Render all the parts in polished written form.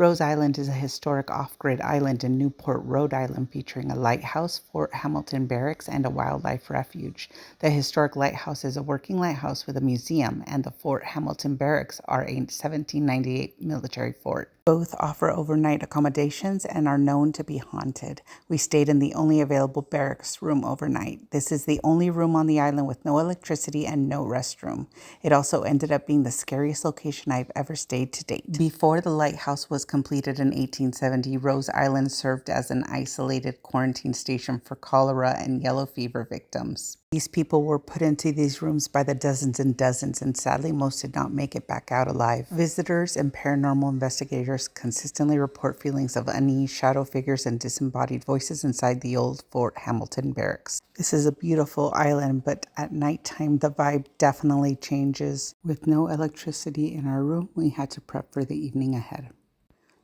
Rose Island is a historic off-grid island in Newport, Rhode Island, featuring a lighthouse, Fort Hamilton Barracks, and a wildlife refuge. The historic lighthouse is a working lighthouse with a museum, and the Fort Hamilton Barracks are a 1798 military fort. Both offer overnight accommodations and are known to be haunted. We stayed in the only available barracks room overnight. This is the only room on the island with no electricity and no restroom. It also ended up being the scariest location I've ever stayed to date. Before the lighthouse was completed in 1870, Rose Island served as an isolated quarantine station for cholera and yellow fever victims. These people were put into these rooms by the dozens and dozens, and sadly most did not make it back out alive. Visitors and paranormal investigators consistently report feelings of unease, shadow figures, and disembodied voices inside the old Fort Hamilton Barracks. This is a beautiful island, but at nighttime the vibe definitely changes. With no electricity in our room, we had to prep for the evening ahead.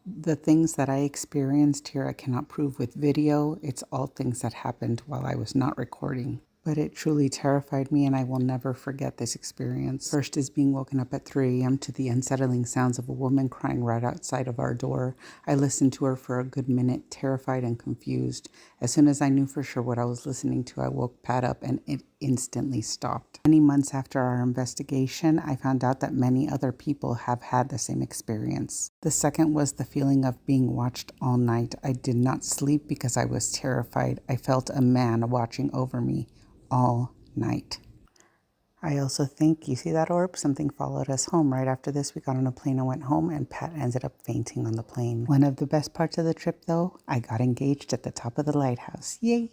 The things that I experienced here I cannot prove with video. It's all things that happened while I was not recording. But it truly terrified me, and I will never forget this experience. First is being woken up at 3 a.m. to the unsettling sounds of a woman crying right outside of our door. I listened to her for a good minute, terrified and confused. As soon as I knew for sure what I was listening to, I woke Pat up and it instantly stopped. Many months after our investigation, I found out that many other people have had the same experience. The second was the feeling of being watched all night. I did not sleep because I was terrified. I felt a man watching over me all night. I also think, you see that orb? Something followed us home. Right after this, we got on a plane and went home, and Pat ended up fainting on the plane. One of the best parts of the trip, though, I got engaged at the top of the lighthouse. Yay!